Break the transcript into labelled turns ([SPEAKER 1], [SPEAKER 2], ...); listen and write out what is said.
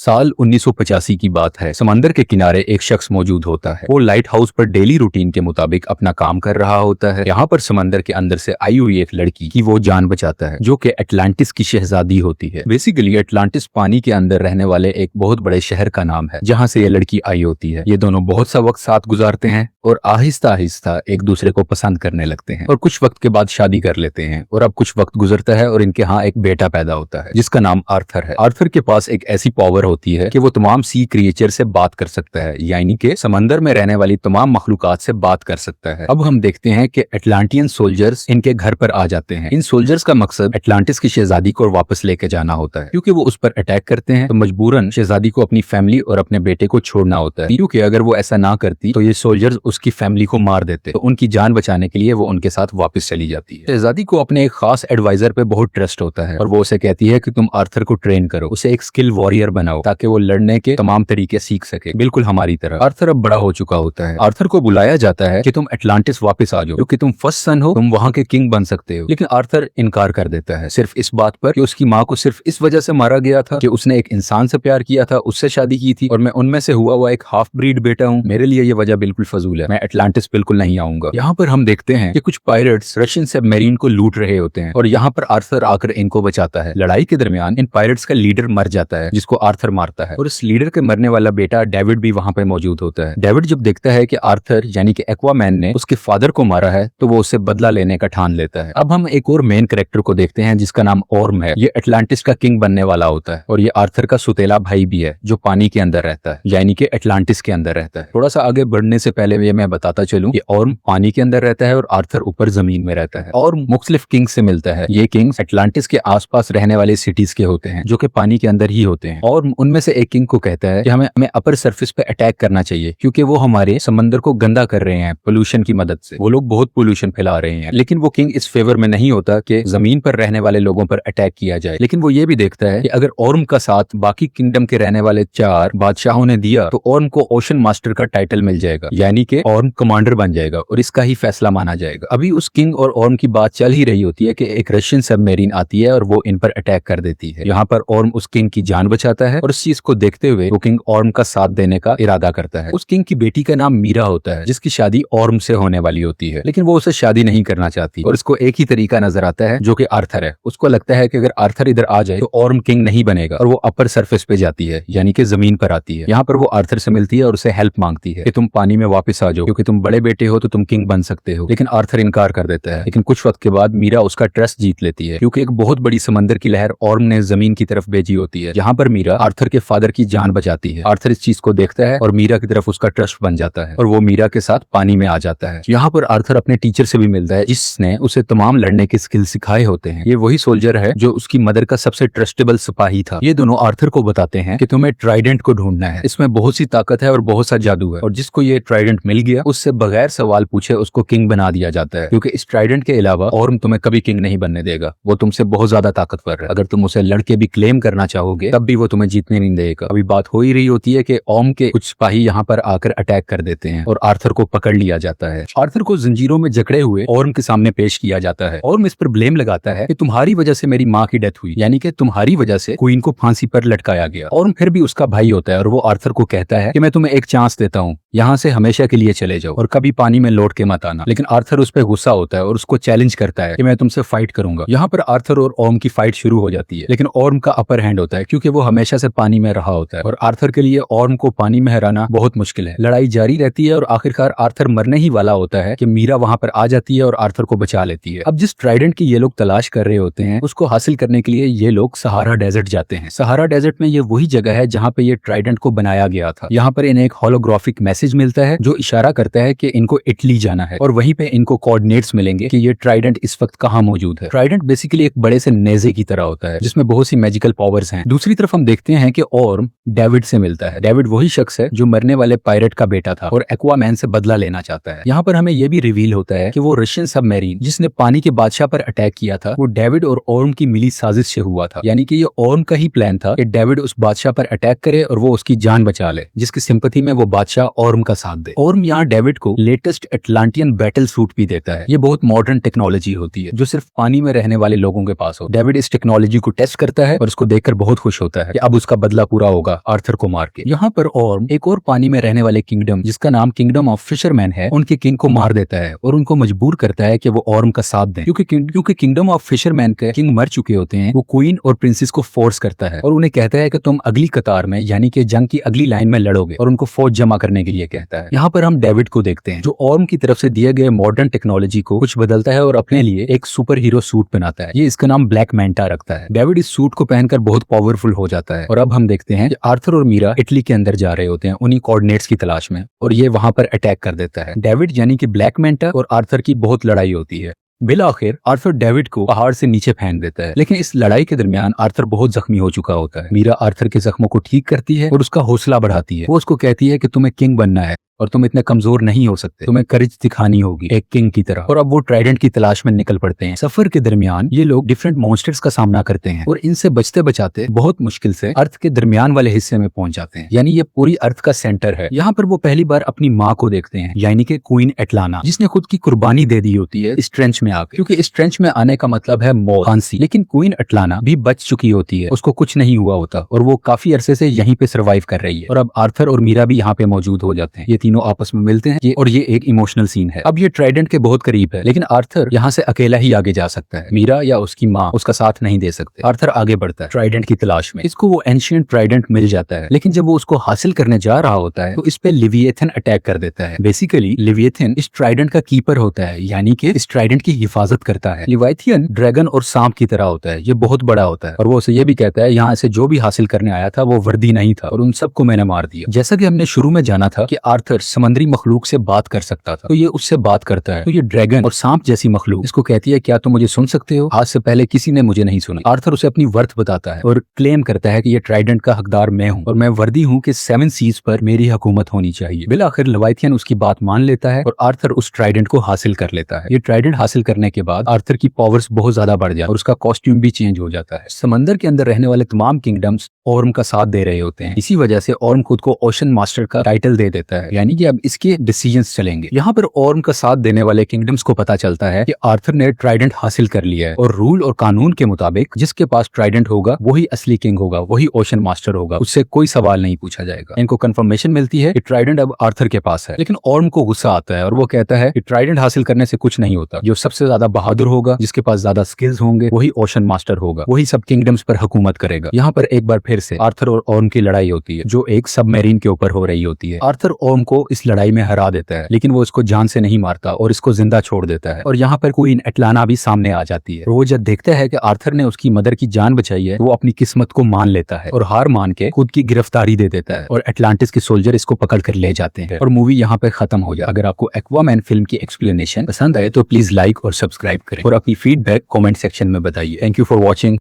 [SPEAKER 1] साल 1985 की बात है। समंदर के किनारे एक शख्स मौजूद होता है। वो लाइट हाउस पर डेली रूटीन के मुताबिक अपना काम कर रहा होता है। यहाँ पर समंदर के अंदर से आई हुई एक लड़की की वो जान बचाता है, जो कि अटलांटिस की शहजादी होती है। बेसिकली अटलांटिस पानी के अंदर रहने वाले एक बहुत बड़े शहर का नाम है, जहाँ से ये लड़की आई होती है। ये दोनों बहुत सा वक्त साथ गुजारते हैं और आहिस्ता आहिस्ता एक दूसरे को पसंद करने लगते हैं और कुछ वक्त के बाद शादी कर लेते हैं। और अब कुछ वक्त गुजरता है और इनके यहाँ एक बेटा पैदा होता है, जिसका नाम आर्थर है। आर्थर के पास एक ऐसी पावर होती है कि वो तमाम सी क्रिएचर से बात कर सकता है, यानी कि समंदर में रहने वाली तमाम मखलूकात से बात कर सकता है। अब हम देखते हैं कि अटलांटियन सोल्जर्स इनके घर पर आ जाते हैं। इन सोल्जर्स का मकसद अटलांटिस की शहजादी को वापस लेके जाना होता है, क्योंकि वो उस पर अटैक करते हैं तो मजबूरन शहजादी को अपनी फैमिली और अपने बेटे को छोड़ना होता है, क्योंकि अगर वो ऐसा ना करती तो ये सोल्जर्स उसकी फैमिली को मार देते। तो उनकी जान बचाने के लिए वो उनके साथ वापस चली जाती है। शहजादी को अपने एक खास एडवाइजर पे बहुत ट्रस्ट होता है और वो उसे कहती है कि तुम आर्थर को ट्रेन करो, उसे एक स्किल वॉरियर बनाओ ताकि वो लड़ने के तमाम तरीके सीख सके, बिल्कुल हमारी तरह। आर्थर अब बड़ा हो चुका होता है। आर्थर को बुलाया जाता है कि तुम अटलांटिस वापस आ जाओ, क्योंकि तुम फर्स्ट सन हो, तुम वहां के किंग बन सकते हो। लेकिन आर्थर इनकार कर देता है, सिर्फ इस बात पर कि उसकी माँ को सिर्फ इस वजह से मारा गया था कि उसने एक इंसान से प्यार किया था, उससे शादी की थी और मैं उनमें से हुआ एक हाफ ब्रीड बेटा हूँ। मेरे लिए ये वजह बिल्कुल फजूल है, मैं अटलांटिस बिल्कुल नहीं आऊंगा। यहाँ पर हम देखते हैं कि कुछ पायरेट्स रशियन सबमरीन को लूट रहे होते हैं और यहाँ पर आर्थर आकर इनको बचाता है। लड़ाई के दरमियान इन पायरेट्स का लीडर मर जाता है, जिसको आर्थर मारता है, और इस लीडर के मरने वाला बेटा डेविड भी वहाँ पे मौजूद होता है। डेविड जब देखता है कि आर्थर यानी कि एक्वामैन ने उसके फादर को मारा है तो वो उससे बदला लेने का ठान लेता है। अब हम एक और मेन कैरेक्टर को देखते हैं, जिसका नाम ऑर्म है। ये अटलांटिस का किंग बनने वाला होता है और ये आर्थर का सुतेला भाई भी है, जो पानी के अंदर रहता है, यानी कि अटलांटिस के अंदर रहता है। थोड़ा सा आगे बढ़ने से पहले ये मैं बताता चलूं कि ऑर्म पानी के अंदर रहता है और आर्थर ऊपर जमीन में रहता है। और मुख्तलिफ किंग्स से मिलता है। ये किंग्स अटलांटिस के आसपास रहने वाले सिटीज के होते हैं, जो कि पानी के अंदर ही होते हैं। और उनमें से एक किंग को कहता है कि हमें अपर सरफेस पे अटैक करना चाहिए, क्योंकि वो हमारे समंदर को गंदा कर रहे हैं पोल्यूशन की मदद से। वो लोग बहुत पोल्यूशन फैला रहे हैं। लेकिन वो किंग इस फेवर में नहीं होता कि जमीन पर रहने वाले लोगों पर अटैक किया जाए। लेकिन वो ये भी देखता है कि अगर ऑर्म का साथ बाकी किंगडम के रहने वाले 4 बादशाहों ने दिया तो ऑर्म को ओशन मास्टर का टाइटल मिल जाएगा, यानी कि ऑर्म कमांडर बन जाएगा और इसका ही फैसला माना जाएगा। अभी उस किंग और ऑर्म की बात चल ही रही होती है कि एक रशियन सबमरीन आती है और वो इन पर अटैक कर देती है। यहाँ पर ऑर्म उस किंग की जान बचाता है और इस चीज को देखते हुए वो किंग ऑर्म का साथ देने का इरादा करता है। उस किंग की बेटी का नाम मीरा होता है, जिसकी शादी ऑर्म से होने वाली होती है, लेकिन वो उसे शादी नहीं करना चाहती और इसको एक ही तरीका नजर आता है, जो कि आर्थर है। उसको लगता है कि अगर आर्थर इधर आ जाए तो ऑर्म किंग नहीं बनेगा और वो अपर सरफेस पे जाती है, यानी कि जमीन पर आती है। यहाँ पर वो आर्थर से मिलती है और उसे हेल्प मांगती है कि तुम पानी में वापस आ जाओ, क्योंकि तुम बड़े बेटे हो तो तुम किंग बन सकते हो। लेकिन आर्थर इनकार कर देता है। लेकिन कुछ वक्त के बाद मीरा उसका ट्रस्ट जीत लेती है, क्योंकि एक बहुत बड़ी समंदर की लहर ऑर्म ने जमीन की तरफ भेजी होती है, जहाँ पर मीरा आर्थर के फादर की जान बचाती है। आर्थर इस चीज को देखता है और मीरा की तरफ उसका ट्रस्ट बन जाता है और वो मीरा के साथ पानी में आ जाता है। यहाँ पर आर्थर अपने टीचर से भी मिलता है, जिसने उसे तमाम लड़ने के स्किल सिखाए होते हैं। ये वही सोल्जर है जो उसकी मदर का सबसे ट्रस्टेबल सिपाही था। ये दोनों आर्थर को बताते हैं कि तुम्हें ट्राइडेंट को ढूंढना है, इसमें बहुत सी ताकत है और बहुत सा जादू है, और जिसको ये ट्राइडेंट मिल गया उससे बगैर सवाल पूछे उसको किंग बना दिया जाता है, क्योंकि इस ट्राइडेंट के अलावा ऑर्म तुम्हें कभी किंग नहीं बनने देगा। वो तुमसे बहुत ज्यादा ताकतवर है। अगर तुम उसे लड़के भी क्लेम करना चाहोगे तब भी वो तुम्हें जीतने नहीं देगा। अभी बात हो ही रही होती है कि ऑर्म के कुछ सिपाही यहाँ पर आकर अटैक कर देते हैं और आर्थर को पकड़ लिया जाता है। आर्थर को जंजीरों में जकड़े हुए ऑर्म के सामने पेश किया जाता है। ऑर्म इस पर ब्लेम लगाता है कि तुम्हारी वजह से मेरी माँ की डेथ हुई, यानी कि तुम्हारी वजह से क्वीन को फांसी पर लटकाया गया। ऑर्म फिर भी उसका भाई होता है और वो आर्थर को कहता है कि मैं तुम्हें एक चांस देता हूँ, यहाँ से हमेशा के लिए चले जाओ और कभी पानी में लौट के मत आना। लेकिन आर्थर उस पर गुस्सा होता है और उसको चैलेंज करता है कि मैं तुमसे फाइट करूंगा। यहाँ पर आर्थर और ऑर्म की फाइट शुरू हो जाती है, लेकिन ऑर्म का अपर हैंड होता है, क्योंकि वो हमेशा से पानी में रहा होता है और आर्थर के लिए ऑर्म को पानी में हराना बहुत मुश्किल है। लड़ाई जारी रहती है और आखिरकार आर्थर मरने ही वाला होता है कि मीरा वहां पर आ जाती है और आर्थर को बचा लेती है। अब जिस ट्राइडेंट की ये लोग तलाश कर रहे होते हैं, उसको हासिल करने के लिए ये लोग सहारा डेजर्ट जाते हैं। सहारा डेजर्ट में ये वही जगह है जहाँ पे ये ट्राइडेंट को बनाया गया था। यहाँ पर इन्हें एक होलोग्राफिक मैसेज मिलता है जो इशारा करता है कि इनको इटली जाना है और वहीं पे इनको कोऑर्डिनेट्स मिलेंगे कि ये ट्राइडेंट इस वक्त कहाँ मौजूद है। ट्राइडेंट बेसिकली एक बड़े से नेजे की तरह होता है, जिसमें बहुत सी मैजिकल पावर्स हैं। दूसरी तरफ हम देखते हैं कि ऑर्म डेविड से मिलता है। डेविड वही शख्स है जो मरने वाले पायरेट का बेटा था और एक्वामैन से बदला लेना चाहता है। यहाँ पर हमें यह भी रिवील होता है कि वो रशियन सबमरीन जिसने पानी के बादशाह पर अटैक किया था, वो डेविड और ऑर्म की मिली साजिश से हुआ था। यानी कि ये ऑर्म का ही प्लान था कि डेविड उस बादशाह पर अटैक करे और वो उसकी जान बचा ले, जिसकी सिंपैथी में वो बादशाह ऑर्म का साथ दे। ऑर्म यहाँ डेविड को लेटेस्ट एटलांटियन बैटल सूट भी देता है। ये बहुत मॉडर्न टेक्नोलॉजी होती है जो सिर्फ पानी में रहने वाले लोगों के पास हो। डेविड इस टेक्नोलॉजी को टेस्ट करता है और उसको देखकर बहुत खुश होता है कि अब उसका बदला पूरा होगा आर्थर को मार के। यहाँ पर ऑर्म एक और पानी में रहने वाले किंगडम जिसका नाम किंगडम ऑफ फिशरमैन है, उनके किंग को मार देता है और उनको मजबूर करता है कि वो ऑर्म का साथ दें, क्योंकि किंगडम ऑफ फिशरमैन के किंग मर चुके होते हैं। वो क्वीन और प्रिंसेस को फोर्स करता है और उन्हें कहता है कि तुम अगली कतार में यानी कि जंग की अगली लाइन में लड़ोगे, और उनको फौज जमा करने के लिए कहता है। यहाँ पर हम डेविड को देखते हैं जो ऑर्म की तरफ से दिए गए मॉडर्न टेक्नोलॉजी को कुछ बदलता है और अपने लिए एक सुपर हीरो सूट बनाता है। ये इसका नाम ब्लैक मैंटा रखता है। डेविड इस सूट को पहनकर बहुत पावरफुल हो जाता है और अब हम देखते हैं कि आर्थर और मीरा इटली के अंदर जा रहे होते हैं उन्हीं कोऑर्डिनेट्स की तलाश में, और ये वहां पर अटैक कर देता है। डेविड यानी कि ब्लैक मैंटा और आर्थर की बहुत लड़ाई होती है। बिल आखिर आर्थर डेविड को पहाड़ से नीचे फेंक देता है, लेकिन इस लड़ाई के दरमियान आर्थर बहुत जख्मी हो चुका होता है। मीरा आर्थर के जख्मों को ठीक करती है और उसका हौसला बढ़ाती है। वो उसको कहती है कि तुम्हें किंग बनना है और तुम इतने कमजोर नहीं हो सकते, तुम्हें करेज दिखानी होगी एक किंग की तरह। और अब वो ट्राइडेंट की तलाश में निकल पड़ते हैं। सफर के दरमियान ये लोग डिफरेंट मॉन्स्टर्स का सामना करते हैं और इनसे बचते बचाते बहुत मुश्किल से अर्थ के दरमियान वाले हिस्से में पहुंच जाते हैं, यानी ये पूरी अर्थ का सेंटर है। यहाँ पर वो पहली बार अपनी माँ को देखते हैं, यानी कि क्वीन एटलाना, जिसने खुद की कुर्बानी दे दी होती है इस ट्रेंच में आकर, क्योंकि इस ट्रेंच में आने का मतलब है मौत, फांसी। लेकिन क्वीन एटलाना भी बच चुकी होती है, उसको कुछ नहीं हुआ होता और वो काफी अरसे से यहीं पे सर्वाइव कर रही है। और अब आर्थर और मीरा भी यहाँ पे मौजूद हो जाते हैं। ये तीनों आपस में मिलते हैं और ये एक इमोशनल सीन है। अब ये ट्राइडेंट के बहुत करीब है, लेकिन आर्थर यहाँ से अकेला ही आगे जा सकता है। मीरा या उसकी माँ उसका साथ नहीं दे सकते। आर्थर आगे बढ़ता है ट्राइडेंट की तलाश में। इसको वो एंशिएंट ट्राइडेंट मिल जाता है, लेकिन जब वो उसको हासिल करने जा रहा होता है तो इस पे लिविएथन अटैक कर देता है। बेसिकली लिविएथन इस ट्राइडेंट का कीपर होता है, यानी कि इस ट्राइडेंट की हिफाजत करता है। लिविएथन ड्रैगन और सांप की तरह होता है, ये बहुत बड़ा होता है और वो उसे ये भी कहता है यहाँ से जो भी हासिल करने आया था वो वर्दी नहीं था और उन सबको मैंने मार दिया। जैसा कि हमने शुरू में जाना था कि आर्थर समंदरी मखलूक से बात कर सकता था, तो ये उससे बात करता है। तो ये ड्रैगन और सांप जैसी मखलूक इसको कहती है क्या तुम मुझे सुन सकते हो? आज से पहले किसी ने मुझे नहीं सुना। आर्थर उसे अपनी वर्थ बताता है और क्लेम करता है कि ये ट्राइडेंट का हकदार मैं हूँ और मैं वर्दी हूँ कि 7 सीज पर मेरी हुकूमत होनी चाहिए। बिल आखिर लेविएथन उसकी बात मान लेता है और आर्थर उस ट्राइडेंट को हासिल कर लेता है। ये ट्राइडेंट हासिल करने के बाद आर्थर की पावर्स बहुत ज्यादा बढ़ जाती है और उसका कॉस्ट्यूम भी चेंज हो जाता है। समंदर के अंदर रहने वाले तमाम किंगडम्स ऑर्म का साथ दे रहे होते हैं। इसी वजह से ऑर्म खुद को ओशन मास्टर का टाइटल दे देता है, यानी कि अब इसके डिसीजंस चलेंगे। यहाँ पर ऑर्म का साथ देने वाले किंगडम्स को पता चलता है कि आर्थर ने ट्राइडेंट हासिल कर लिया है और रूल और कानून के मुताबिक जिसके पास ट्राइडेंट होगा वही असली किंग होगा, वही ओशन मास्टर होगा, उससे कोई सवाल नहीं पूछा जाएगा। इनको कंफर्मेशन मिलती है कि ट्राइडेंट अब आर्थर के पास है, लेकिन ऑर्म को गुस्सा आता है और वो कहता है कि ट्राइडेंट हासिल करने से कुछ नहीं होता। जो सबसे ज्यादा बहादुर होगा, जिसके पास ज्यादा स्किल्स होंगे, वही ओशन मास्टर होगा, वही सब किंगडम्स पर हुकूमत करेगा। यहाँ पर एक बार फिर से आर्थर और ऑर्म की लड़ाई होती है, जो एक सबमरीन के ऊपर हो रही होती है। आर्थर ऑर्म को इस लड़ाई में हरा देता है, लेकिन वो उसको जान से नहीं मारता और इसको जिंदा छोड़ देता है। और यहाँ पर क्वीन एटलाना भी सामने आ जाती है। वो जब देखता है कि आर्थर ने उसकी मदर की जान बचाई है, वो अपनी किस्मत को मान लेता है और हार मान के खुद की गिरफ्तारी दे देता है और एटलांटिस के सोल्जर इसको पकड़ कर ले जाते हैं और मूवी यहाँ पे खत्म हो जाए। अगर आपको एक्वामैन फिल्म की एक्सप्लेनेशन पसंद आए तो प्लीज लाइक और सब्सक्राइब करें और अपनी फीडबैक कमेंट सेक्शन में बताइए। Thank you for watching.